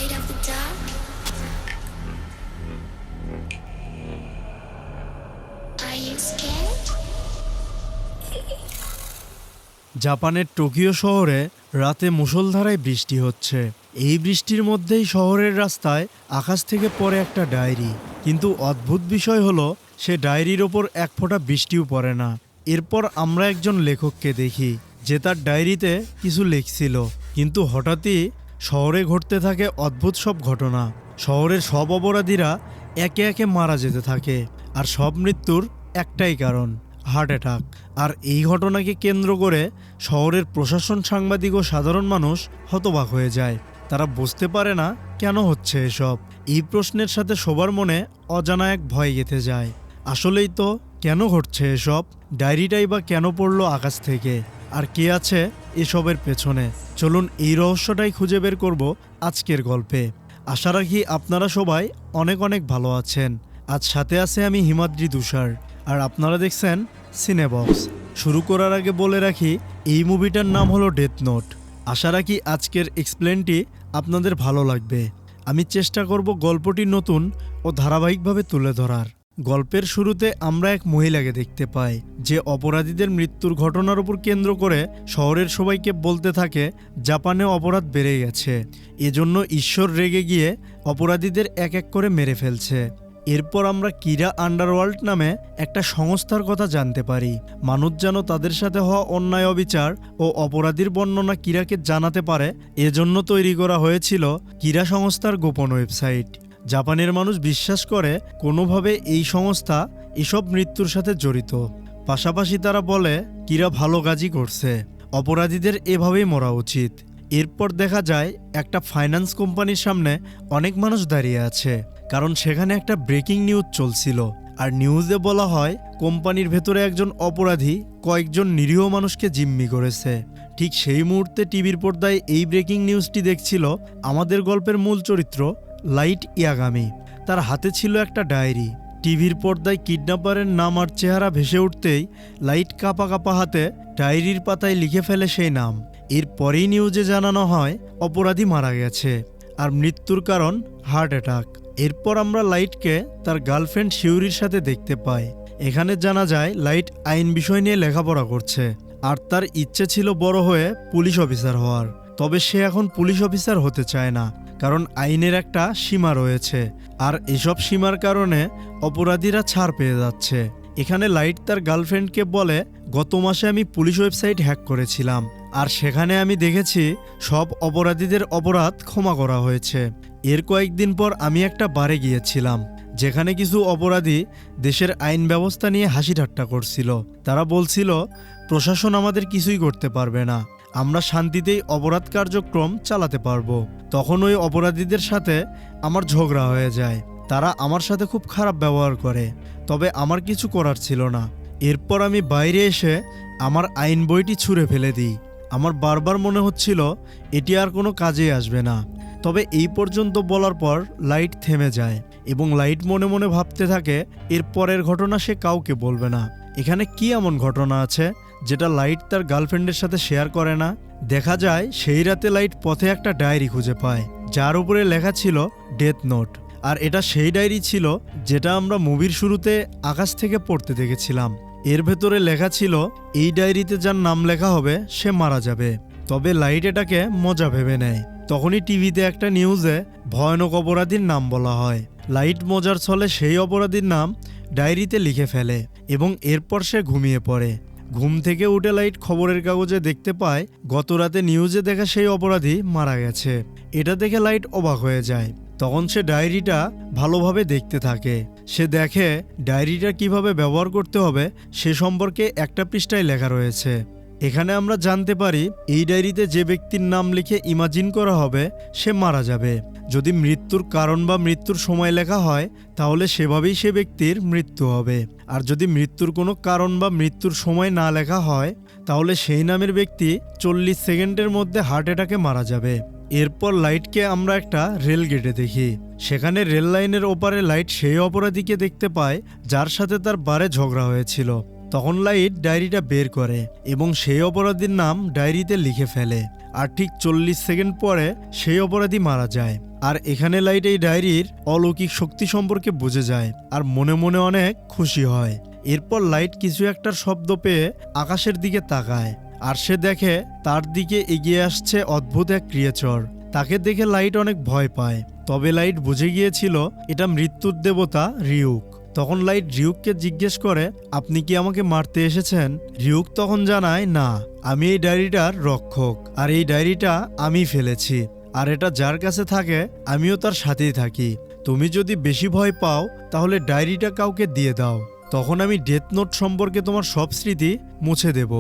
afraid of the dark? Are you scared? জাপানের Tokyo শহরে রাতে মুষলধারায় বৃষ্টি হচ্ছে। এই বৃষ্টির মধ্যেই শহরের রাস্তায় আকাশ থেকে পড়ে একটা ডায়েরি। কিন্তু অদ্ভুত বিষয় হলো সে ডায়েরির ওপর এক ফোঁটা বৃষ্টিও পড়ে না। এরপর আমরা একজন লেখককে দেখি যে তার ডায়েরিতে কিছু লিখছিল, কিন্তু হঠাৎই শহরে ঘটতে থাকে অদ্ভুত সব ঘটনা। শহরের সব অপরাধীরা একে একে মারা যেতে থাকে, আর সব মৃত্যুর একটাই কারণ, হার্ট অ্যাটাক। আর এই ঘটনাকে কেন্দ্র করে শহরের প্রশাসন, সাংবাদিক ও সাধারণ মানুষ হতবাক হয়ে যায়। তারা বুঝতে পারে না কেন হচ্ছে এসব। এই প্রশ্নের সাথে সবার মনে অজানা এক ভয় গেঁথে যায়। আসলেই তো, কেন ঘটছে এসব? ডায়েরিটাই বা কেন পড়লো আকাশ থেকে? আর কে আছে এসবের পেছনে? চলুন এই রহস্যটাই খুঁজে বের করব আজকের গল্পে। আশা রাখি আপনারা সবাই অনেক অনেক ভালো আছেন। আজ সাথে আছে আমি হিমাদ্রি তুষার, আর আপনারা দেখছেন সিনেবক্স। শুরু করার আগে বলে রাখি, এই মুভিটার নাম হলো ডেথ নোট। আশা রাখি আজকের এক্সপ্লেনটি আপনাদের ভালো লাগবে। আমি চেষ্টা করব গল্পটি নতুন ও ধারাবাহিকভাবে তুলে ধরার। গল্পের শুরুতে আমরা এক মহিলাকে দেখতে পাই যে অপরাধীদের মৃত্যুর ঘটনার উপর কেন্দ্র করে শহরের সবাইকে বলতে থাকে জাপানে অপরাধ বেড়ে গেছে, এজন্য ঈশ্বর রেগে গিয়ে অপরাধীদের এক এক করে মেরে ফেলছে। এরপর আমরা কিরা আন্ডারওয়ার্ল্ড নামে একটা সংস্থার কথা জানতে পারি। মানুষ যেন তাদের সাথে হওয়া অন্যায়, অবিচার ও অপরাধীর বর্ণনা কিরাকে জানাতে পারে, এজন্য তৈরি করা হয়েছিল কিরা সংস্থার গোপন ওয়েবসাইট। জাপানের মানুষ বিশ্বাস করে কোনোভাবে এই সংস্থা এসব মৃত্যুর সাথে জড়িত। পাশাপাশি তারা বলে কিরা ভালো কাজই করছে, অপরাধীদের এভাবেই মরা উচিত। এরপর দেখা যায় একটা ফাইন্যান্স কোম্পানির সামনে অনেক মানুষ দাঁড়িয়ে আছে, কারণ সেখানে একটা ব্রেকিং নিউজ চলছিল। আর নিউজে বলা হয় কোম্পানির ভেতরে একজন অপরাধী কয়েকজন নিরীহ মানুষকে জিম্মি করেছে। ঠিক সেই মুহূর্তে টিভির পর্দায় এই ব্রেকিং নিউজটি দেখছিল আমাদের গল্পের মূল চরিত্র লাইট ইয়াগামি। তার হাতে ছিল একটা ডায়েরি। টিভির পর্দায় কিডন্যাপারের নাম আর চেহারা ভেসে উঠতেই লাইট কাঁপা কাঁপা হাতে ডায়েরির পাতায় লিখে ফেলে সেই নাম। এরপরেই নিউজে জানানো হয় অপরাধী মারা গেছে, আর মৃত্যুর কারণ হার্ট অ্যাটাক। এরপর আমরা লাইটকে তার গার্লফ্রেন্ড শিউরির সাথে দেখতে পাই। এখানে জানা যায় লাইট আইন বিষয় নিয়ে লেখাপড়া করছে, আর তার ইচ্ছে ছিল বড় হয়ে পুলিশ অফিসার হওয়ার। তবে সে এখন পুলিশ অফিসার হতে চায় না, কারণ আইনের একটা সীমা রয়েছে, আর এসব সীমার কারণে অপরাধীরা ছাড় পেয়ে যাচ্ছে। এখানে লাইট তার গার্লফ্রেন্ডকে বলে, গত মাসে আমি পুলিশ ওয়েবসাইট হ্যাক করেছিলাম, আর সেখানে আমি দেখেছি সব অপরাধীদের অপরাধ ক্ষমা করা হয়েছে। এর কয়েকদিন পর আমি একটা বারে গিয়েছিলাম, যেখানে কিছু অপরাধী দেশের আইন ব্যবস্থা নিয়ে হাসি ঠাট্টা করছিল। তারা বলছিল প্রশাসন আমাদের কিছুই করতে পারবে না, আমরা শান্তিতেই অপরাধ কার্যক্রম চালাতে পারবো। তখন ওই অপরাধীদের সাথে আমার ঝগড়া হয়ে যায়। তারা আমার সাথে খুব খারাপ ব্যবহার করে, তবে আমার কিছু করার ছিল না। এরপর আমি বাইরে এসে আমার আইন বইটি ছুঁড়ে ফেলে দিই। আমার বারবার মনে হচ্ছিল এটি আর কোনো কাজে আসবে না। তবে এই পর্যন্ত বলার পর লাইট থেমে যায়, এবং লাইট মনে মনে ভাবতে থাকে এর পরের ঘটনা সে কাউকে বলবে না। এখানে কি এমন ঘটনা আছে যেটা লাইট তার গার্লফ্রেন্ডের সাথে শেয়ার করে না? দেখা যায় সেই রাতে লাইট পথে একটা ডায়েরি খুঁজে পায়, যার উপরে লেখা ছিল ডেথ নোট। আর এটা সেই ডায়েরি ছিল যেটা আমরা মুভির শুরুতে আকাশ থেকে পড়তে দেখেছিলাম। এর ভেতরে লেখা ছিল এই ডায়েরিতে যার নাম লেখা হবে সে মারা যাবে। তবে লাইট এটাকে মজা ভেবে নেয়। তখনই টিভিতে একটা নিউজে ভয়ানক অপরাধীর নাম বলা হয়। লাইট মজার ছলে সেই অপরাধীর নাম ডায়েরিতে লিখে ফেলে, এবং এরপর সে ঘুমিয়ে পড়ে। ঘুম থেকে উঠে লাইট খবরের কাগজে দেখতে পায় গত রাতে নিউজে দেখা সেই অপরাধী মারা গেছে। এটা দেখে লাইট অবাক হয়ে যায়। তখন সে ডায়েরিটা ভালোভাবে দেখতে থাকে। সে দেখে ডায়েরিটা কিভাবে ব্যবহার করতে হবে সে সম্পর্কে একটা পৃষ্ঠায় লেখা রয়েছে। এখানে আমরা জানতে পারি এই ডায়েরিতে যে ব্যক্তির নাম লিখে ইমাজিন করা হবে সে মারা যাবে। যদি মৃত্যুর কারণ বা মৃত্যুর সময় লেখা হয় তাহলে সেভাবেই সে ব্যক্তির মৃত্যু হবে। আর যদি মৃত্যুর কোনো কারণ বা মৃত্যুর সময় না লেখা হয় তাহলে সেই নামের ব্যক্তি 40 সেকেন্ডের মধ্যে হার্ট অ্যাটাকে মারা যাবে। এরপর লাইটকে আমরা একটা রেল গেটে দেখি। সেখানে রেল লাইনের ওপারে লাইট সেই অপরাধীকে দেখতে পায় যার সাথে তার বারে ঝগড়া হয়েছিল। তখন লাইট ডায়েরিটা বের করে এবং সেই অপরাধীর নাম ডায়েরিতে লিখে ফেলে। আর ঠিক 40 সেকেন্ড পরে সেই অপরাধী মারা যায়। আর এখানে লাইট এই ডায়েরির অলৌকিক শক্তি সম্পর্কে বুঝে যায় আর মনে মনে অনেক খুশি হয়। এরপর লাইট কিছু একটার শব্দ পেয়ে আকাশের দিকে তাকায় আর সে দেখে তার দিকে এগিয়ে আসছে অদ্ভুত এক ক্রিয়েচর। তাকে দেখে লাইট অনেক ভয় পায়, তবে লাইট বুঝে গিয়েছিল এটা মৃত্যুর দেবতা রিউক। তখন লাইট রিউককে জিজ্ঞেস করে, আপনি কি আমাকে মারতে এসেছেন? রিউক তখন জানায়, না, আমি এই ডায়েরিটার রক্ষক আর এই ডায়েরিটা আমি ফেলেছি, আর এটা যার কাছে থাকে আমিও তার সাথেই থাকি। তুমি যদি বেশি ভয় পাও তাহলে ডায়েরিটা কাউকে দিয়ে দাও, তখন আমি ডেথ নোট সম্পর্কে তোমার সব স্মৃতি মুছে দেব।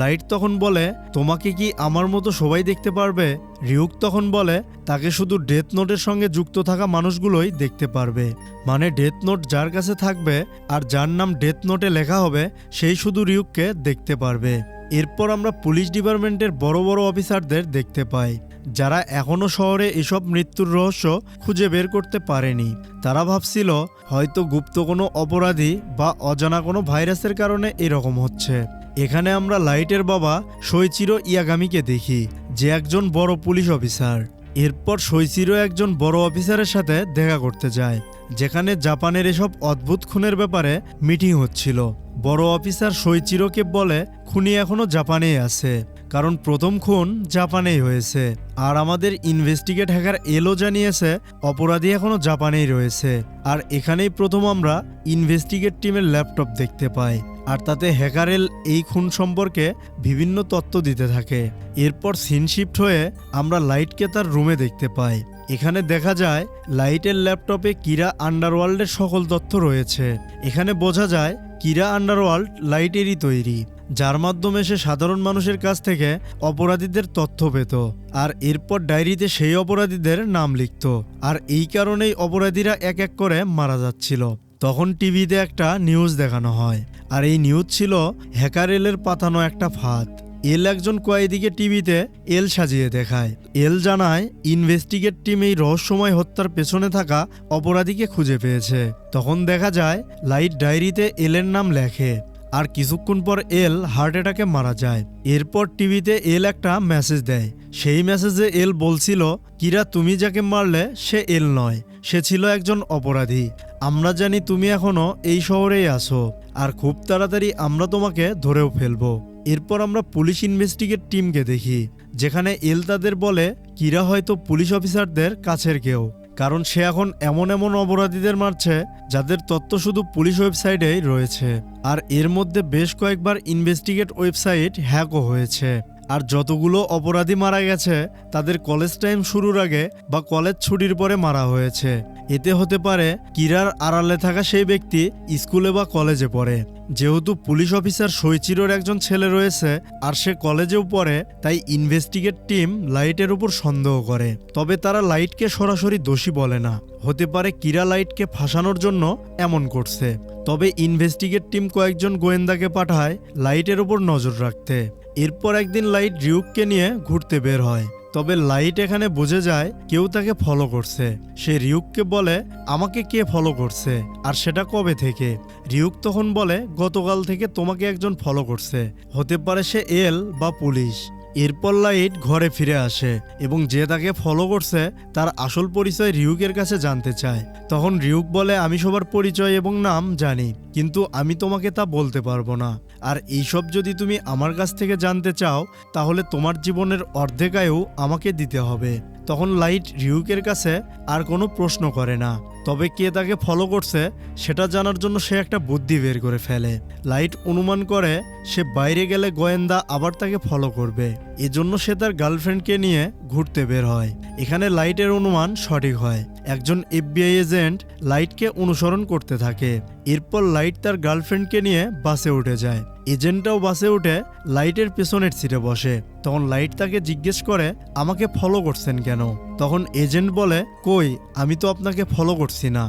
লাইট তখন বলে, তোমাকে কি আমার মতো সবাই দেখতে পারবে? রিউক তখন বলে, তাকে শুধু ডেথ নোটের সঙ্গে যুক্ত থাকা মানুষগুলোই দেখতে পারবে, মানে ডেথ নোট যার কাছে থাকবে আর যার নাম ডেথ নোটে লেখা হবে সেই শুধু রিউককে দেখতে পারবে। এরপর আমরা পুলিশ ডিপার্টমেন্টের বড় বড় অফিসারদের দেখতে পাই, যারা এখনও শহরে এসব মৃত্যুর রহস্য খুঁজে বের করতে পারেনি। তারা ভাবছিল হয়তো গুপ্ত কোনো অপরাধী বা অজানা কোনো ভাইরাসের কারণে এরকম হচ্ছে। এখানে আমরা লাইটের বাবা শৈচিরো ইয়াগামিকে দেখি, যে একজন বড় পুলিশ অফিসার। এরপর শৈচিরো একজন বড় অফিসারের সাথে দেখা করতে যায়, যেখানে জাপানের এসব অদ্ভুত খুনের ব্যাপারে মিটিং হচ্ছিল। বড় অফিসার শৈচিরোকে বলে, খুনি এখনো জাপানেই আছে, কারণ প্রথম খুন জাপানেই হয়েছে। আর আমাদের ইনভেস্টিগেট হ্যাকার এলও জানিয়েছে অপরাধী এখনো জাপানেই রয়েছে। আর এখানেই প্রথম আমরা ইনভেস্টিগেট টিমের ল্যাপটপ দেখতে পাই, আর তাতে হ্যাকারেল এই খুন সম্পর্কে বিভিন্ন তথ্য দিতে থাকে। এরপর সিন শিফট হয়ে আমরা লাইটকে তার রুমে দেখতে পাই। এখানে দেখা যায় লাইটের ল্যাপটপে কিরা আন্ডারওয়ার্ল্ডের সকল তথ্য রয়েছে। এখানে বোঝা যায় কিরা আন্ডারওয়ার্ল্ড লাইটেরই তৈরি, যার মাধ্যমে সে সাধারণ মানুষের কাছ থেকে অপরাধীদের তথ্য পেত আর এরপর ডায়েরিতে সেই অপরাধীদের নাম লিখত। আর এই কারণেই অপরাধীরা এক এক করে মারা যাচ্ছিল। তখন টিভিতে একটা নিউজ দেখানো হয়, আর এই নিউজ ছিল হ্যাকার এলের পাতানো একটা ফাঁদ। এল একজন কয়েদিকে টিভিতে এল সাজিয়ে দেখায়। এল জানায় ইনভেস্টিগেট টিম এই রহস্যময় হত্যার পেছনে থাকা অপরাধীকে খুঁজে পেয়েছে। তখন দেখা যায় লাইট ডায়েরিতে এলের নাম লেখে, আর কিছুক্ষণ পর এল হার্ট অ্যাটাকে মারা যায়। এরপর টিভিতে এল একটা মেসেজ দেয়। সেই মেসেজে এল বলছিল, কিরা, তুমি যাকে মারলে সে এল নয়, সে ছিল একজন অপরাধী। আমরা জানি তুমি এখনো এই শহরেই আছো, আর খুব তাড়াতাড়ি আমরা তোমাকে ধরেও ফেলবো। এরপর আমরা পুলিশ ইনভেস্টিগেট টিমকে দেখি, যেখানে এল তাদের বলে কিরা হয়তো পুলিশ অফিসারদের কাছের কেউ, কারণ সে এখন এমন এমন অপরাধীদের মারছে যাদের তথ্য শুধু পুলিশ ওয়েবসাইটেই রয়েছে। আর এর মধ্যে বেশ কয়েকবার ইনভেস্টিগেট ওয়েবসাইট হ্যাকও হয়েছে। আর যতগুলো অপরাধী মারা গেছে তাদের কলেজ টাইম শুরুর আগে বা কলেজ ছুটির পরে মারা হয়েছে। এতে হতে পারে কিরার আড়ালে থাকা সেই ব্যক্তি স্কুলে বা কলেজে পড়ে। যেহেতু পুলিশ অফিসার শৈচিরোর একজন ছেলে রয়েছে আর সে কলেজেও পড়ে, তাই ইনভেস্টিগেট টিম লাইটের উপর সন্দেহ করে। তবে তারা লাইটকে সরাসরি দোষী বলে না, হতে পারে কিরা লাইটকে ফাঁসানোর জন্য এমন করছে। তবে ইনভেস্টিগেট টিম কয়েকজন গোয়েন্দাকে পাঠায় লাইটের উপর নজর রাখতে। এরপর একদিন লাইট রিউককে নিয়ে ঘুরতে বের হয়, তবে লাইট এখানে বুঝে যায় কেউ তাকে ফলো করছে। সে রিউককে বলে, আমাকে কে ফলো করছে আর সেটা কবে থেকে? রিউক তখন বলে, গতকাল থেকে তোমাকে একজন ফলো করছে, হতে পারে সে এল বা পুলিশ। এরপর লাইট ঘরে ফিরে আসে এবং যে তাকে ফলো করছে তার আসল পরিচয় রিউকের কাছে জানতে চায়। তখন রিউক বলে, আমি সবার পরিচয় এবং নাম জানি, কিন্তু আমি তোমাকে তা বলতে পারবো না। আর এইসব যদি তুমি আমার কাছ থেকে জানতে চাও তাহলে তোমার জীবনের অর্ধেক আয়ু আমাকে দিতে হবে। তখন লাইট রিউকের কাছে আর কোনো প্রশ্ন করে না, তবে কে তাকে ফলো করছে সেটা জানার জন্য সে একটা বুদ্ধি বের করে ফেলে। লাইট অনুমান করে সে বাইরে গেলে গোয়েন্দা আবার তাকে ফলো করবে, এজন্য সে তার গার্লফ্রেন্ডকে নিয়ে ঘুরতে বের হয়। এখানে লাইটের অনুমান সঠিক হয়, একজন এফবিআই এজেন্ট লাইটকে অনুসরণ করতে থাকে। এরপর লাইট তার গার্লফ্রেন্ডকে নিয়ে বাসে উঠে যায়। এজেন্টটাও বাসে উঠে লাইটের পেছনের সিটে বসে। তখন লাইট তাকে জিজ্ঞেস করে, আমাকে ফলো করছেন কেন? তখন এজেন্ট বলে, কই, আমি তো আপনাকে ফলো করছি না।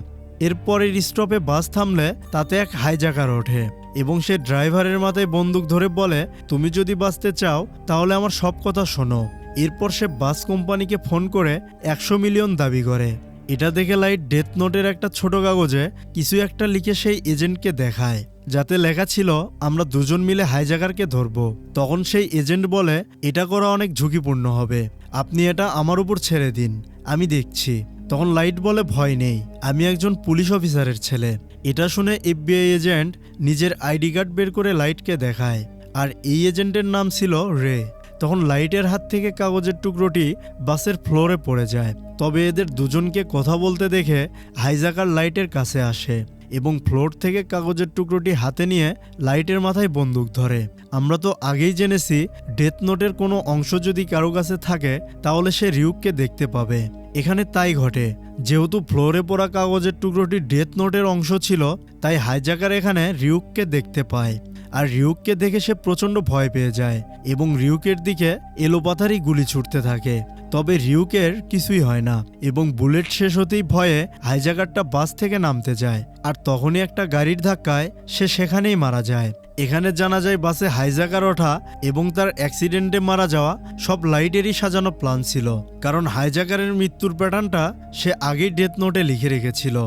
এরপরের স্টপে বাস থামলে তাতে এক হাইজ্যাকার ওঠে এবং সে ড্রাইভারের মাথায় বন্দুক ধরে বলে, তুমি যদি বাঁচতে চাও তাহলে আমার সব কথা শোনো। এরপর সে বাস কোম্পানিকে ফোন করে 100 মিলিয়ন দাবি করে। এটা দেখে লাইট ডেথ নোটের একটা ছোট কাগজে কিছু একটা লিখে সেই এজেন্টকে দেখায়, যাতে লেখা ছিল আমরা দুজন মিলে হাইজ্যাকারকে ধরব। তখন সেই এজেন্ট বলে, এটা করা অনেক ঝুঁকিপূর্ণ হবে, আপনি এটা আমার উপর ছেড়ে দিন, আমি দেখছি। তখন লাইট বলে ভয় নেই, আমি একজন পুলিশ অফিসারের ছেলে। এটা শুনে এফবিআই এজেন্ট নিজের আইডি কার্ড বের করে লাইটকে দেখায়, আর এই এজেন্টের নাম ছিল রে। তখন লাইটের হাত থেকে কাগজের টুকরোটি বাসের ফ্লোরে পড়ে যায়। তবে এদের দুজনকে কথা বলতে দেখে হাইজাকার লাইটের কাছে আসে এবং ফ্লোর থেকে কাগজের টুকরোটি হাতে নিয়ে লাইটের মাথায় বন্দুক ধরে। আমরা তো আগেই জেনেছি ডেথ নোটের কোনো অংশ যদি কারো কাছে থাকে তাহলে সে রিউককে দেখতে পাবে। এখানে তাই ঘটে। যেহেতু ফ্লোরে পড়া কাগজের টুকরোটি ডেথ নোটের অংশ ছিল, তাই হাইজাকার এখানে রিউককে দেখতে পায়। আর রিউককে দেখে সে প্রচণ্ড ভয় পেয়ে যায় এবং রিউকের দিকে এলোপাথারি গুলি ছুটতে থাকে। তবে রিউকের কিছুই হয় না এবং বুলেট শেষ হতেই ভয়ে হাইজাকারটা বাস থেকে নামতে যায়, আর তখনই একটা গাড়ির ধাক্কায় সে সেখানেই মারা যায়। এখানে জানা যায় বাসে হাইজাকার ওঠা এবং তার অ্যাক্সিডেন্টে মারা যাওয়া সব লাইটেরই সাজানো প্ল্যান ছিল, কারণ হাইজাকারের মৃত্যুর প্যাটার্নটা সে আগেই ডেথ নোটে লিখে রেখেছিল।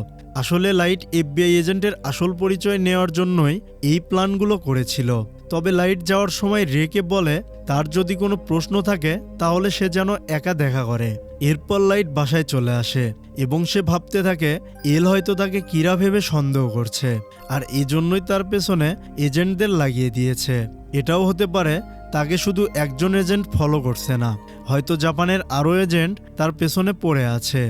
আসলে লাইট এফবিআই এজেন্টের আসল পরিচয় নেওয়ার জন্যই এই প্ল্যানগুলো করেছিল। তবে লাইট যাওয়ার সময় রেকে বলে তার যদি কোনো প্রশ্ন থাকে তাহলে সে যেন একা দেখা করে। এরপর লাইট বাসায় চলে আসে এবং সে ভাবতে থাকে এল হয়তো তাকে কিরা ভেবে সন্দেহ করছে, আর এজন্যই তার পেছনে এজেন্টদের লাগিয়ে দিয়েছে। এটাও হতে পারে তাকে শুধু একজন এজেন্ট ফলো করছে না, হয়তো জাপানের আরও এজেন্ট তার পেছনে পড়ে আছে।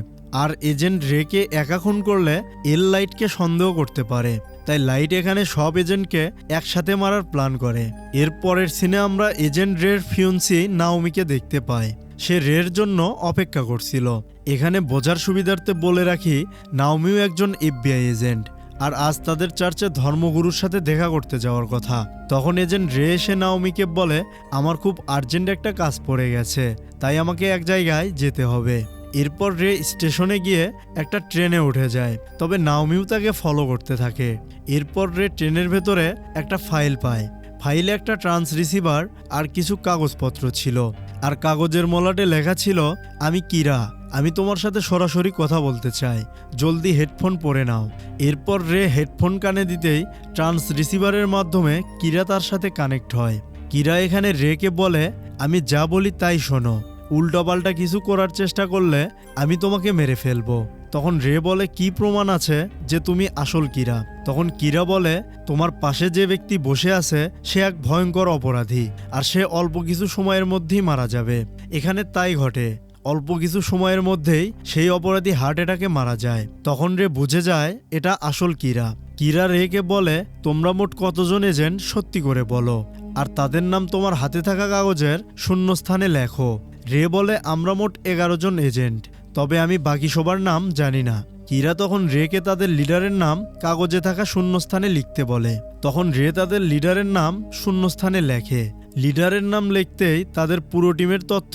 আর এজেন্ট রেকে একা খুন করলে এল লাইটকে সন্দেহ করতে পারে, তাই লাইট এখানে সব এজেন্টকে একসাথে মারার প্ল্যান করে। এর পরের সিনে আমরা এজেন্ট রের ফিউন্সি নাওমিকে দেখতে পাই। সে রের জন্য অপেক্ষা করছিল। এখানে বোঝার সুবিধার্থে বলে রাখি, নাওমিও একজন এফবিআই এজেন্ট, আর আজ তাদের চার্চে ধর্মগুরুর সাথে দেখা করতে যাওয়ার কথা। তখন এজেন্ট রে এসে নাওমিকে বলে আমার খুব আর্জেন্ট একটা কাজ পড়ে গেছে, তাই আমাকে এক জায়গায় যেতে হবে। এরপর রে স্টেশনে গিয়ে একটা ট্রেনে উঠে যায়, তবে নাওমিও তাকে ফলো করতে থাকে। এরপর রে ট্রেনের ভেতরে একটা ফাইল পায়। ফাইলে একটা ট্রান্স রিসিভার আর কিছু কাগজপত্র ছিল, আর কাগজের মলাটে লেখা ছিল আমি কিরা, আমি তোমার সাথে সরাসরি কথা বলতে চাই, জলদি হেডফোন পরে নাও। এরপর রে হেডফোন কানে দিতেই ট্রান্স রিসিভারের মাধ্যমে কিরা তার সাথে কানেক্ট হয়। কিরা এখানে রেকে বলে আমি যা বলি তাই শোনো, উল্টাপাল্টা কিছু করার চেষ্টা করলে আমি তোমাকে মেরে ফেলবো। তখন রে বলে কি প্রমাণ আছে যে তুমি আসল কিরা? তখন কিরা বলে তোমার পাশে যে ব্যক্তি বসে আছে সে এক ভয়ঙ্কর অপরাধী, আর সে অল্প কিছু সময়ের মধ্যেই মারা যাবে। এখানে তাই ঘটে, অল্প কিছু সময়ের মধ্যেই সেই অপরাধী হার্ট অ্যাটাকে মারা যায়। তখন রে বুঝে যায় এটা আসল কিরা। কিরা রেকে বলে তোমরা মোট কতজন এজেন্ট সত্যি করে বলো, আর তাদের নাম তোমার হাতে থাকা কাগজের শূন্যস্থানে লেখো। রে বলে আমরা মোট 11 জন এজেন্ট, তবে আমি বাকি সবার নাম জানি না। কিরা তখন রেকে তাদের লিডারের নাম কাগজে থাকা শূন্যস্থানে লিখতে বলে। তখন রে তাদের লিডারের নাম শূন্যস্থানে লেখে। লিডারের নাম লিখতেই তাদের পুরো টিমের তথ্য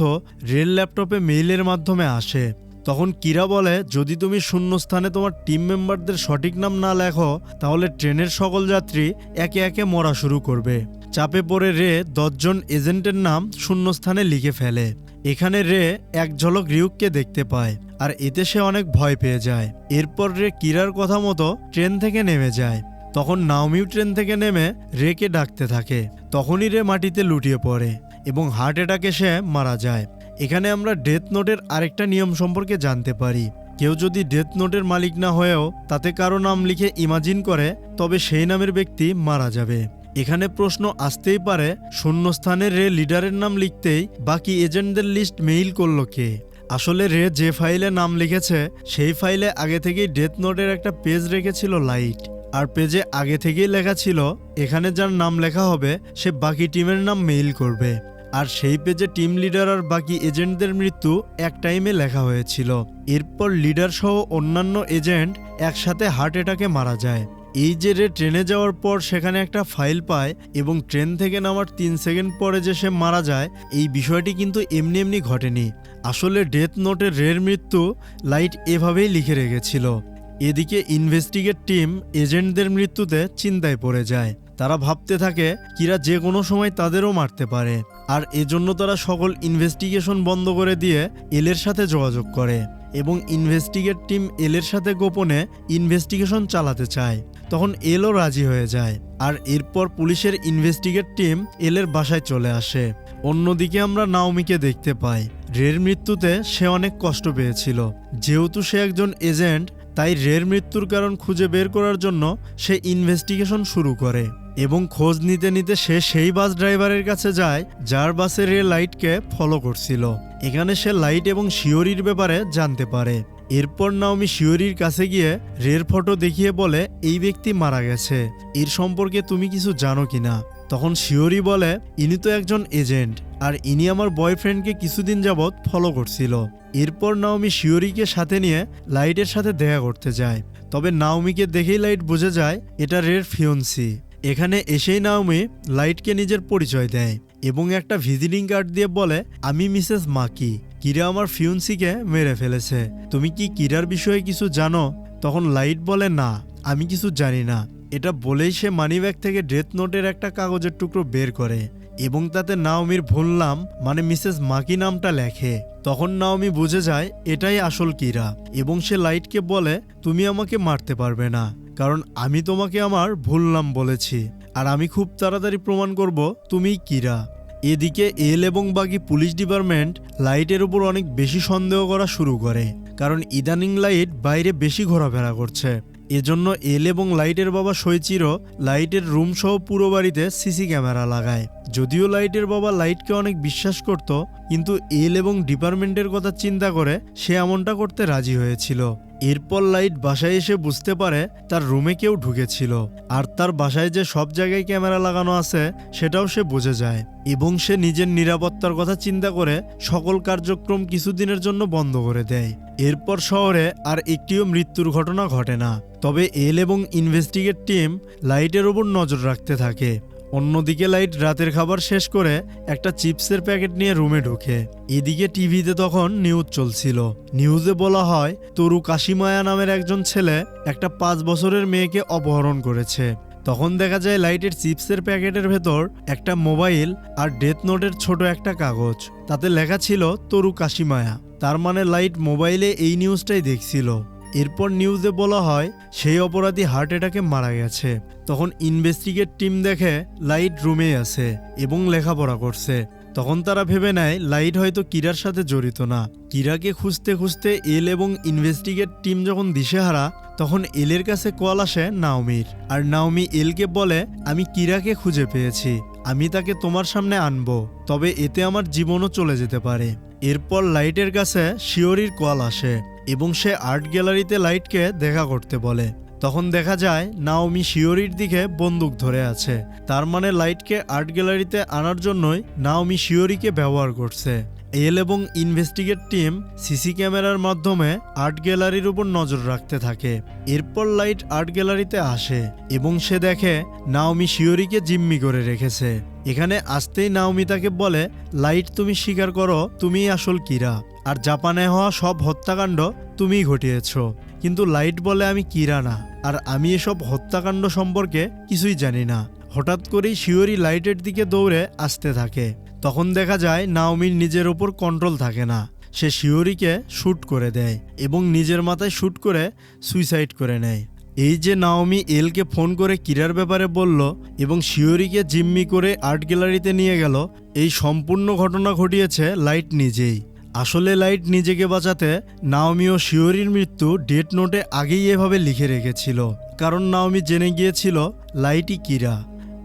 রেল ল্যাপটপে মেইলের মাধ্যমে আসে। তখন কিরা বলে যদি তুমি শূন্যস্থানে তোমার টিম মেম্বারদের সঠিক নাম না লেখো তাহলে ট্রেনের সকল যাত্রী একে একে মরা শুরু করবে। চাপে পড়ে রে 10 জন এজেন্টের নাম শূন্যস্থানে লিখে ফেলে। এখানে রে এক ঝলক রিউককে দেখতে পায়, আর এতে সে অনেক ভয় পেয়ে যায়। এরপর রে কিরার কথা মতো ট্রেন থেকে নেমে যায়। তখন নাওমিও ট্রেন থেকে নেমে রেকে ডাকতে থাকে। তখনই রে মাটিতে লুটিয়ে পড়ে এবং হার্ট অ্যাটাকে সে মারা যায়। এখানে আমরা ডেথ নোটের আরেকটা নিয়ম সম্পর্কে জানতে পারি। কেউ যদি ডেথ নোটের মালিক না হয়েও তাতে কারো নাম লিখে ইমাজিন করে তবে সেই নামের ব্যক্তি মারা যাবে। এখানে প্রশ্ন আসতেই পারে শূন্যস্থানে রে লিডারের নাম লিখতেই বাকি এজেন্টদের লিস্ট মেইল করলো কে? আসলে রে যে ফাইলে নাম লিখেছে সেই ফাইলে আগে থেকেই ডেথ নোটের একটা পেজ রেখেছিল লাইট, আর পেজে আগে থেকেই লেখা ছিল এখানে যার নাম লেখা হবে সে বাকি টিমের নাম মেইল করবে। আর সেই পেজে টিম লিডার আর বাকি এজেন্টদের মৃত্যু এক টাইমে লেখা হয়েছিল। এরপর লিডার সহ অন্যান্য এজেন্ট একসাথে হার্ট অ্যাটাকে মারা যায়। এই যে রে ট্রেনে যাওয়ার পর সেখানে একটা ফাইল পায় এবং ট্রেন থেকে নামার 3 সেকেন্ড পরে যে সে মারা যায়, এই বিষয়টি কিন্তু এমনি এমনি ঘটেনি। আসলে ডেথ নোটে রের মৃত্যু লাইট এভাবেই লিখে রেখেছিল। এদিকে ইনভেস্টিগেট টিম এজেন্টদের মৃত্যুতে চিন্তায় পড়ে যায়। তারা ভাবতে থাকে কিরা যে কোনো সময় তাদেরও মারতে পারে, আর এজন্য তারা সকল ইনভেস্টিগেশন বন্ধ করে দিয়ে এলের সাথে যোগাযোগ করে এবং ইনভেস্টিগেট টিম এলের সাথে গোপনে ইনভেস্টিগেশন চালাতে চায়। তখন এলও রাজি হয়ে যায়, আর এরপর পুলিশের ইনভেস্টিগেট টিম এলের বাসায় চলে আসে। অন্যদিকে আমরা নাওমিকে দেখতে পাই রের মৃত্যুতে সে অনেক কষ্ট পেয়েছিল। যেহেতু সে একজন এজেন্ট, তাই রের মৃত্যুর কারণ খুঁজে বের করার জন্য সে ইনভেস্টিগেশন শুরু করে এবং খোঁজ নিতে নিতে সে সেই বাস ড্রাইভারের কাছে যায় যার বাসে রে লাইটকে ফলো করছিল। এখানে সে লাইট এবং শিওরির ব্যাপারে জানতে পারে। এরপর নাওমি শিওরির কাছে গিয়ে রের ফটো দেখিয়ে বলে এই ব্যক্তি মারা গেছে, এর সম্পর্কে তুমি কিছু জানো কিনা। তখন শিওরি বলে ইনি তো একজন এজেন্ট, আর ইনি আমার বয়ফ্রেন্ডকে কিছুদিন যাবৎ ফলো করছিল। এরপর নাওমি শিওরিকে সাথে নিয়ে লাইটের সাথে দেখা করতে যায়। তবে নাওমিকে দেখেই লাইট বুঝে যায় এটা রের ফিয়ন্সি। এখানে এসেই নাওমি লাইটকে নিজের পরিচয় দেয় এবং একটা ভিজিটিং কার্ড দিয়ে বলে আমি মিসেস মাকি, কিরা আমার ফিয়ন্সিকে মেরে ফেলেছে, তুমি কি কিরার বিষয়ে কিছু জানো? তখন লাইট বলে না, আমি কিছু জানি না। এটা বলেই সে মানিব্যাগ থেকে ডেথ নোটের একটা কাগজের টুকরো বের করে এবং তাতে নাওমির ভুল নাম মানে মিসেস মাকি নামটা লেখে। তখন নাওমি বুঝে যায় এটাই আসল কিরা এবং সে লাইটকে বলে তুমি আমাকে মারতে পারবে না, কারণ আমি তোমাকে আমার ভুল নাম বলেছি, আর আমি খুব তাড়াতাড়ি প্রমাণ করব তুমিই কিরা। এদিকে এল এবং বাকি পুলিশ ডিপার্টমেন্ট লাইটের উপর অনেক বেশি সন্দেহ করা শুরু করে, কারণ ইদানিং লাইট বাইরে বেশি ঘোরাফেরা করছে। এজন্য এল এবং লাইটের বাবা শৈচিরও লাইটের রুম সহ পুরো বাড়িতে সিসি ক্যামেরা লাগায়। যদিও লাইটের বাবা লাইটকে অনেক বিশ্বাস করত, কিন্তু এল এবং ডিপার্টমেন্টের কথা চিন্তা করে সে এমনটা করতে রাজি হয়েছিল। এরপর লাইট বাসায় এসে বুঝতে পারে তার রুমে কেউ ঢুকেছিল, আর তার বাসায় যে সব জায়গায় ক্যামেরা লাগানো আছে সেটাও সে বুঝে যায় এবং সে নিজের নিরাপত্তার কথা চিন্তা করে সকল কার্যক্রম কিছুদিনের জন্য বন্ধ করে দেয়। এরপর শহরে আর একটিও মৃত্যুর ঘটনা ঘটে না। তবে এল এবং ইনভেস্টিগেট টিম লাইটের ওপর নজর রাখতে থাকে। অন্যদিকে লাইট রাতের খাবার শেষ করে একটা চিপসের প্যাকেট নিয়ে রুমে ঢুকে। এদিকে টিভিতে তখন নিউজ চলছিল। নিউজে বলা হয় তরু কাশিমায়া নামের একজন ছেলে একটা 5 বছরের মেয়েকে অপহরণ করেছে। তখন দেখা যায় লাইটের চিপসের প্যাকেটের ভেতর একটা মোবাইল আর ডেথ নোটের ছোট একটা কাগজ, তাতে লেখা ছিল তরু কাশিমায়া। তার মানে লাইট মোবাইলে এই নিউজটাই দেখছিল। এরপর নিউজে বলা হয় সেই অপরাধী হার্ট অ্যাটাকে মারা গেছে। তখন ইনভেস্টিগেট টিম দেখে লাইট রুমেই আছে এবং লেখাপড়া করছে। তখন তারা ভেবে নেয় লাইট হয়তো কিরার সাথে জড়িত না। কিরাকে খুঁজতে খুঁজতে এল এবং ইনভেস্টিগেট টিম যখন দিশেহারা, তখন এলের কাছে কল আসে নাওমির। আর নাওমি এলকে বলে আমি কিরাকে খুঁজে পেয়েছি, আমি তাকে তোমার সামনে আনবো, তবে এতে আমার জীবনও চলে যেতে পারে। এরপর লাইটের কাছে শিওরির কল আসে এবং সে আর্ট গ্যালারিতে লাইটকে দেখা করতে বলে। তখন দেখা যায় নাওমি শিওরির দিকে বন্দুক ধরে আছে। তার মানে লাইটকে আর্ট গ্যালারিতে আনার জন্যই নাওমি শিওরিকে ব্যবহার করছে। এল এবং ইনভেস্টিগেট টিম সিসি ক্যামেরার মাধ্যমে আর্ট গ্যালারির উপর নজর রাখতে থাকে। এরপর লাইট আর্ট গ্যালারিতে আসে এবং সে দেখে নাওমি শিওরিকে জিম্মি করে রেখেছে। এখানে আসতেই নাওমি তাকে বলে লাইট তুমি স্বীকার করো তুমিই আসল কিরা, আর জাপানে হওয়া সব হত্যাকাণ্ড তুমিই ঘটিয়েছ। কিন্তু লাইট বলে আমি কিরা না, আর আমি এসব হত্যাকাণ্ড সম্পর্কে কিছুই জানি না। হঠাৎ করেই শিওরি লাইটের দিকে দৌড়ে আসতে থাকে। তখন দেখা যায় নাওমির নিজের ওপর কন্ট্রোল থাকে না। সে শিওরিকে শ্যুট করে দেয় এবং নিজের মাথায় শ্যুট করে সুইসাইড করে নেয়। এই যে নাওমি এলকে ফোন করে কিরার ব্যাপারে বলল এবং শিওরিকে জিম্মি করে আর্ট গ্যালারিতে নিয়ে গেল, এই সম্পূর্ণ ঘটনা ঘটিয়েছে লাইট নিজেই। আসলে লাইট নিজেকে বাঁচাতে নাওমি ও শিওরির মৃত্যু ডেথ নোটে আগেই এভাবে লিখে রেখেছিল, কারণ নাওমি জেনে গিয়েছিল লাইটই কিরা।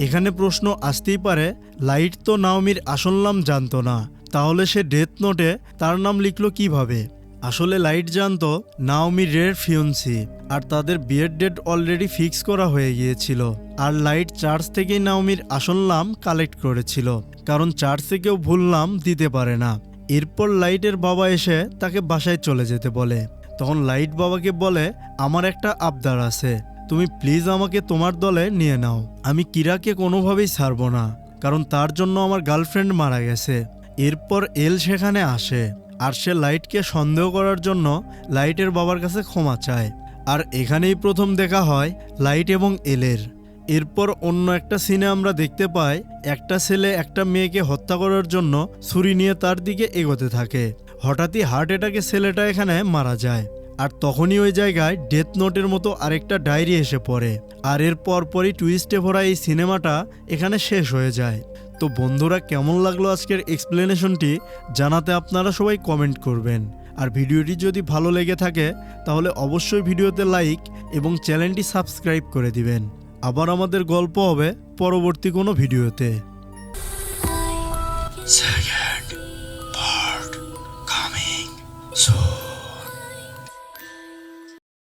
এখানে প্রশ্ন আসতেই পারে লাইট তো নাওমির আসল নাম জানতো না, তাহলে সে ডেথ নোটে তার নাম লিখলো কিভাবে? আসলে লাইট জানতো নাওমি রের ফিয়ন্সি, আর তাদের বিয়ের ডেট অলরেডি ফিক্স করা হয়ে গিয়েছিল। আর লাইট চার্চ থেকেই নাওমির আসল নাম কালেক্ট করেছিল, কারণ চার্চে কেউ ভুল নাম দিতে পারে না। এরপর লাইটের বাবা এসে তাকে বাসায় চলে যেতে বলে। তখন লাইট বাবাকে বলে আমার একটা আবদার আছে, তুমি প্লিজ আমাকে তোমার দলে নিয়ে নাও। আমি কিরাকে কোনোভাবেই ছাড়ব না, কারণ তার জন্য আমার গার্লফ্রেন্ড মারা গেছে। এরপর এল সেখানে আসে, আর সে লাইটকে সন্দেহ করার জন্য লাইটের বাবার কাছে ক্ষমা চায়। আর এখানেই প্রথম দেখা হয় লাইট এবং এলের। এরপর অন্য একটা সিনে আমরা দেখতে পাই একটা ছেলে একটা মেয়েকে হত্যা করার জন্য ছুরি নিয়ে তার দিকে এগোতে থাকে। হঠাৎই হার্ট অ্যাটাকে ছেলেটা এখানে মারা যায়, আর তখনই ওই জায়গায় ডেথ নোটের মতো আরেকটা ডায়েরি এসে পড়ে। আর এর পরপরই টুইস্টে ভরা এই সিনেমাটা এখানে শেষ হয়ে যায়। তো বন্ধুরা, কেমন লাগলো আজকের এক্সপ্লেনেশনটি জানাতে আপনারা সবাই কমেন্ট করবেন। আর ভিডিওটি যদি ভালো লেগে থাকে তাহলে অবশ্যই ভিডিওতে লাইক এবং চ্যানেলটি সাবস্ক্রাইব করে দিবেন। আবার আমাদের গল্প হবে পরবর্তী কোনো ভিডিওতে। Second part coming soon.